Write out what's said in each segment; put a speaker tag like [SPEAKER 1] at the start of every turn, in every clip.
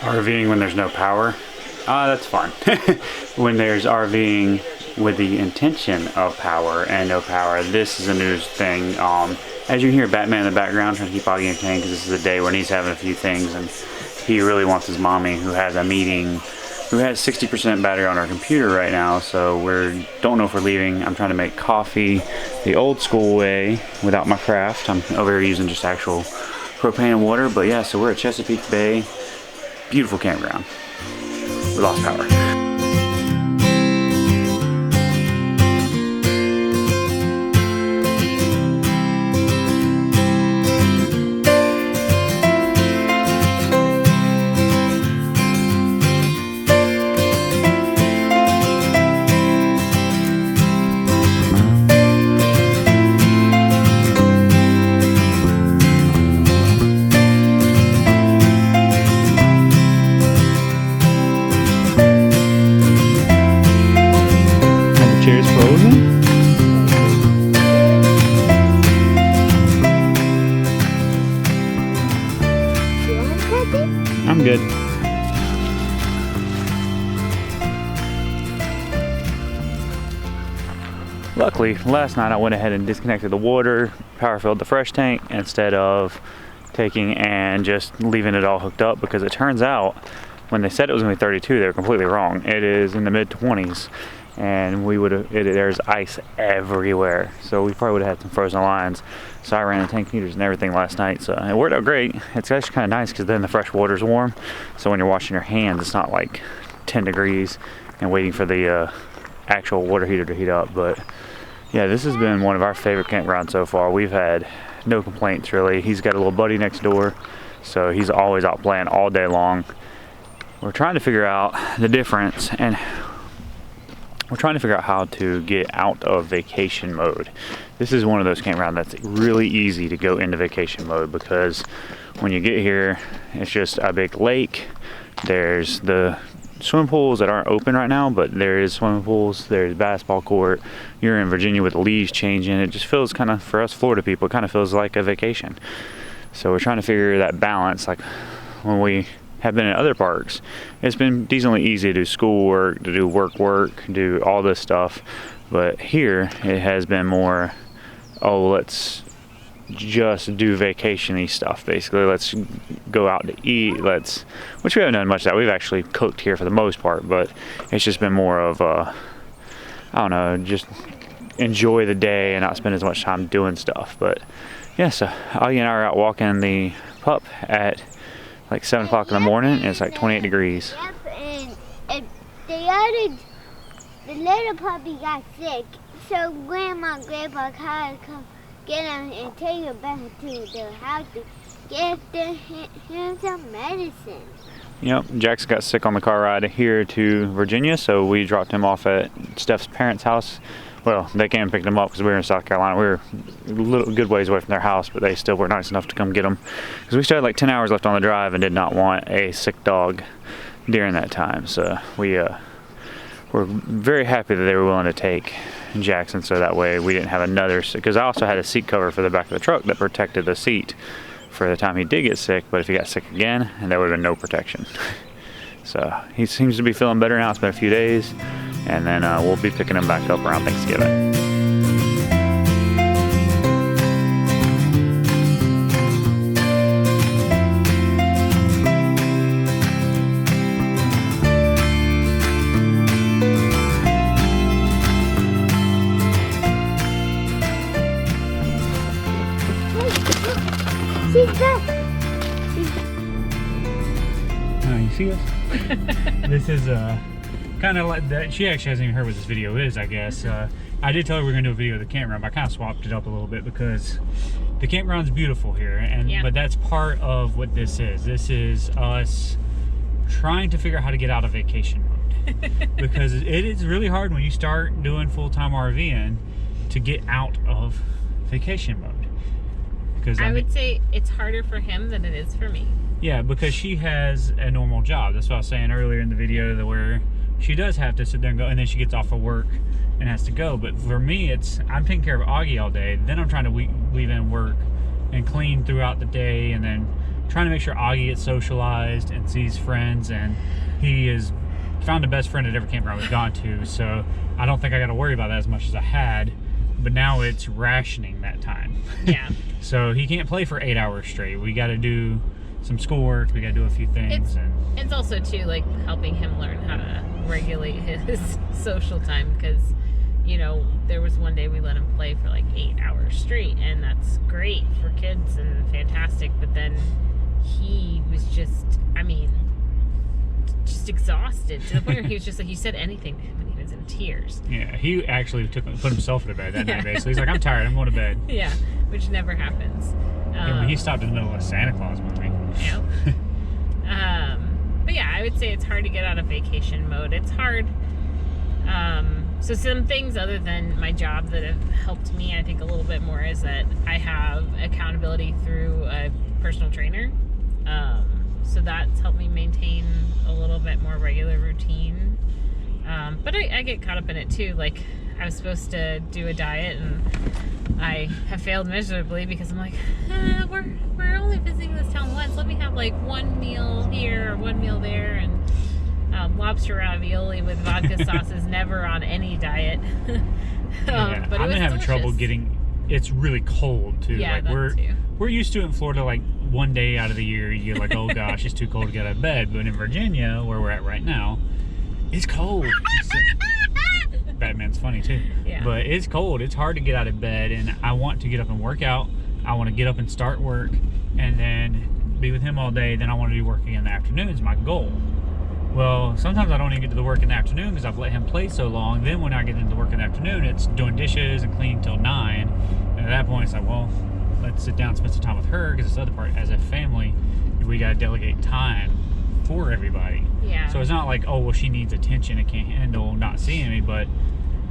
[SPEAKER 1] RVing when there's no power? That's fun. When there's RVing with the intention of power and no power, this is a new thing. As you hear Batman in the background trying to keep Augie entertained, because this is a day when he's having a few things and he really wants his mommy, who has a meeting, who has 60% battery on our computer right now, so we don't know if we're leaving. I'm trying to make coffee the old school way without my craft. I'm over here using just actual propane and water, but yeah, so we're at Chesapeake Bay. Beautiful campground. We lost power. Chair's frozen?
[SPEAKER 2] You want to touch it?
[SPEAKER 1] I'm good. Luckily, last night I went ahead and disconnected the water, power filled the fresh tank instead of taking and just leaving it all hooked up, because it turns out when they said it was going to be 32, they were completely wrong. It is in the mid 20s. And we would have, there's ice everywhere, so we probably would have had some frozen lines. So I ran the tank heaters and everything last night, so it worked out great. It's actually kind of nice because then the fresh water's warm, so when you're washing your hands it's not like 10 degrees and waiting for the actual water heater to heat up. But yeah, this has been one of our favorite campgrounds so far. We've had no complaints really. He's got a little buddy next door, so he's always out playing all day long. We're trying to figure out the difference, and we're trying to figure out how to get out of vacation mode. This is one of those campgrounds that's really easy to go into vacation mode, because when you get here, it's just a big lake. There's the swimming pools that aren't open right now, but there is swimming pools, there's basketball court. You're in Virginia with the leaves changing. It just feels kind of, for us Florida people, it kind of feels like a vacation. So we're trying to figure that balance. Like when we have been in other parks, it's been decently easy to do schoolwork, to do work, do all this stuff. But here it has been more, oh, let's just do vacation-y stuff basically. Let's go out to eat, which we haven't done much of that. We've actually cooked here for the most part, but it's just been more of I don't know, just enjoy the day and not spend as much time doing stuff. But yeah, so Augie and I are out walking the pup at like 7 o'clock in the morning, and it's like 28 degrees.
[SPEAKER 2] Yep, and the little puppy got sick, so Grandma and Grandpa had to come get him and take him back to the house to give him some medicine.
[SPEAKER 1] Yep, Jax got sick on the car ride here to Virginia, so we dropped him off at Steph's parents' house. Well, they came and picked him up because we were in South Carolina. We were a little good ways away from their house, but they still were nice enough to come get them, because we still had like 10 hours left on the drive and did not want a sick dog during that time. So we were very happy that they were willing to take Jackson, so that way we didn't have another, because I also had a seat cover for the back of the truck that protected the seat for the time he did get sick. But if he got sick again, and there would have been no protection. So he seems to be feeling better now. It's been a few days, and then we'll be picking him back up around Thanksgiving.
[SPEAKER 2] She's back.
[SPEAKER 1] Oh, you see us? This is kind of like that. She actually hasn't even heard what this video is, I guess. I did tell her we were gonna do a video of the campground, but I kind of swapped it up a little bit because the campground's beautiful here, and
[SPEAKER 3] yeah.
[SPEAKER 1] But that's part of what this is. This is us trying to figure out how to get out of vacation mode. Because it is really hard when you start doing full-time RVing to get out of vacation mode. Because
[SPEAKER 3] I would say it's harder for him than it is for me.
[SPEAKER 1] Yeah, because she has a normal job. That's what I was saying earlier in the video, where she does have to sit there and go, and then she gets off of work and has to go. But for me, it's I'm taking care of Augie all day, then I'm trying to weave in work and clean throughout the day, and then
[SPEAKER 4] trying to make sure Augie gets socialized and sees friends, and he is found the best friend at every campground we've gone to, so I don't think I got to worry about that as much as I had. But now it's rationing that time.
[SPEAKER 3] Yeah.
[SPEAKER 4] So he can't play for 8 hours straight. We got to do some schoolwork. We got to do a few things.
[SPEAKER 3] It's also too like helping him learn how to regulate his social time, because you know, there was one day we let him play for like 8 hours straight, and that's great for kids and fantastic, but then he was just, I mean, just exhausted to the point where he was just like, you said anything to him and he was in tears.
[SPEAKER 4] Yeah, he actually put himself to bed that night, basically. He's like, I'm tired, I'm going to bed.
[SPEAKER 3] Yeah, which never happens.
[SPEAKER 4] He stopped in the middle of a Santa Claus movie.
[SPEAKER 3] Yeah. But yeah, I would say it's hard to get out of vacation mode. It's hard. So some things other than my job that have helped me, I think, a little bit more is that I have accountability through a personal trainer. So that's helped me maintain a little bit more regular routine. But I get caught up in it too. Like, I was supposed to do a diet and I have failed miserably because I'm like, we're only visiting this town once. Let me have like one meal here or one meal there, and lobster ravioli with vodka sauce is never on any diet.
[SPEAKER 4] Yeah,
[SPEAKER 3] but
[SPEAKER 4] I've been having
[SPEAKER 3] delicious.
[SPEAKER 4] trouble getting. It's really cold too.
[SPEAKER 3] Yeah,
[SPEAKER 4] like
[SPEAKER 3] that too.
[SPEAKER 4] We're used to it in Florida. Like one day out of the year, you're like, oh gosh, it's too cold to get out of bed. But in Virginia, where we're at right now, it's cold. Batman's funny too.
[SPEAKER 3] Yeah.
[SPEAKER 4] But it's cold. It's hard to get out of bed, and I want to get up and work out. I want to get up and start work, and then be with him all day. Then I want to do work again in the afternoon is my goal. Well, sometimes I don't even get to the work in the afternoon because I've let him play so long. Then when I get into work in the afternoon, it's doing dishes and cleaning till 9. And at that point, it's like, well, let's sit down and spend some time with her, because this other part, as a family, we got to delegate time for everybody.
[SPEAKER 3] Yeah.
[SPEAKER 4] So it's not like, oh, well, she needs attention and can't handle not seeing me, but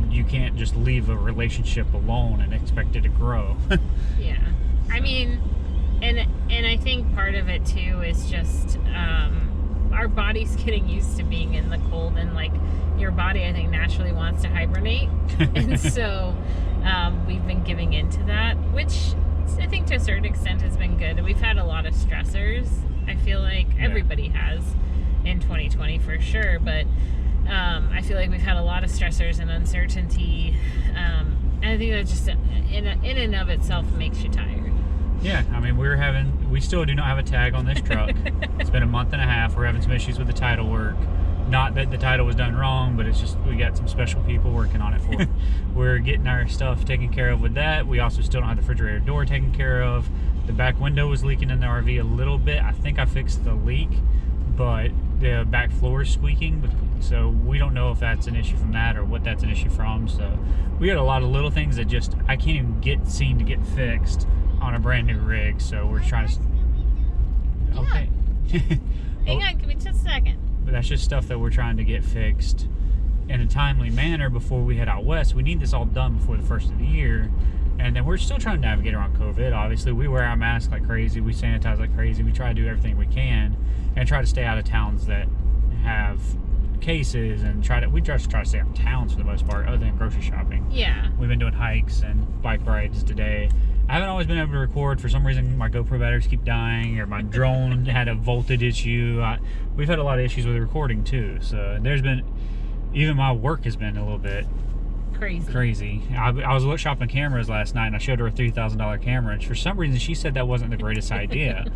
[SPEAKER 4] you can't just leave a relationship alone and expect it to grow.
[SPEAKER 3] Yeah. I mean, and I think part of it too is just our body's getting used to being in the cold, and like your body, I think, naturally wants to hibernate. And so we've been giving into that, which I think to a certain extent has been good. We've had a lot of stressors. I feel like everybody has in 2020 for sure, but I feel like we've had a lot of stressors and uncertainty, and I think that just in and of itself makes you tired.
[SPEAKER 4] Yeah, I mean, we still do not have a tag on this truck. It's been a month and a half. We're having some issues with the title work. Not that the title was done wrong, but it's just we got some special people working on it for it. We're getting our stuff taken care of with that. We also still don't have the refrigerator door taken care of. The back window was leaking in the RV a little bit. I think I fixed the leak, but the back floor is squeaking. So we don't know if that's an issue from that or what that's an issue from. So we got a lot of little things that just I can't even seem to get fixed on a brand new rig. So we're trying to. Okay.
[SPEAKER 3] Hang on, give me just a second.
[SPEAKER 4] But that's just stuff that we're trying to get fixed in a timely manner before we head out west. We need this all done before the first of the year. And then we're still trying to navigate around COVID. Obviously, we wear our masks like crazy. We sanitize like crazy. We try to do everything we can and try to stay out of towns that have cases, and we just try to stay out of towns for the most part, other than grocery shopping.
[SPEAKER 3] Yeah.
[SPEAKER 4] We've been doing hikes and bike rides today. I haven't always been able to record. For some reason, my GoPro batteries keep dying, or my drone had a voltage issue. We've had a lot of issues with recording too. So there's been, even my work has been a little bit crazy. I was shopping cameras last night, and I showed her a $3,000 camera, and for some reason she said that wasn't the greatest idea.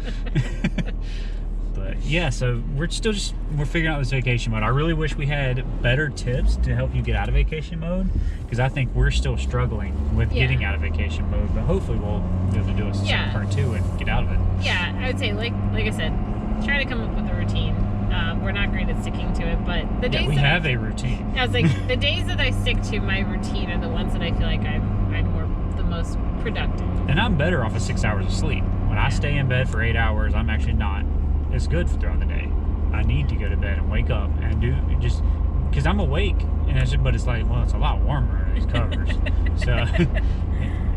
[SPEAKER 4] But yeah, so we're figuring out this vacation mode. I really wish we had better tips to help you get out of vacation mode, because I think we're still struggling with getting out of vacation mode, but hopefully we'll be able to do a part 2 and get out of it.
[SPEAKER 3] Yeah, I would say, like I said, try to come up with a routine. We're not great at sticking to it, but the days
[SPEAKER 4] we have a routine.
[SPEAKER 3] I was like, the days that I stick to my routine are the ones that I feel like I'm the most productive.
[SPEAKER 4] And I'm better off of 6 hours of sleep. When I stay in bed for 8 hours, I'm actually not as good for throughout the day. I need to go to bed and wake up and do just because I'm awake, and but it's like, well, it's a lot warmer in these covers. So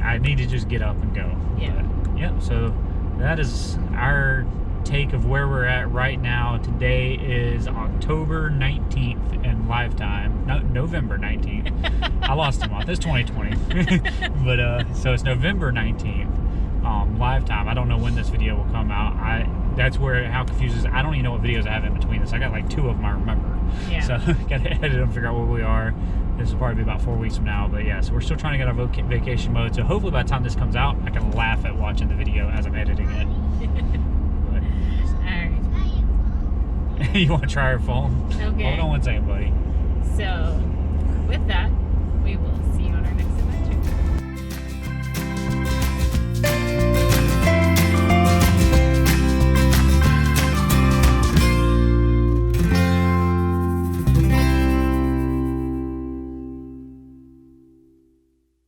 [SPEAKER 4] I need to just get up and go.
[SPEAKER 3] Yeah.
[SPEAKER 4] But, yeah. So that is our take of where we're at right now. Today is October 19th in lifetime. No, November 19th. I lost a month. It's 2020. But so it's November 19th. live time. I don't know when this video will come out. That's where how confuses. I don't even know what videos I have in between this. I got like 2 of them I remember.
[SPEAKER 3] Yeah.
[SPEAKER 4] So gotta edit them, figure out where we are. This will probably be about 4 weeks from now. But yeah, so we're still trying to get our vacation mode. So hopefully by the time this comes out, I can laugh at watching the video as I'm editing it.
[SPEAKER 3] All right.
[SPEAKER 4] You want to try our phone?
[SPEAKER 3] Okay.
[SPEAKER 4] Hold on one second, buddy.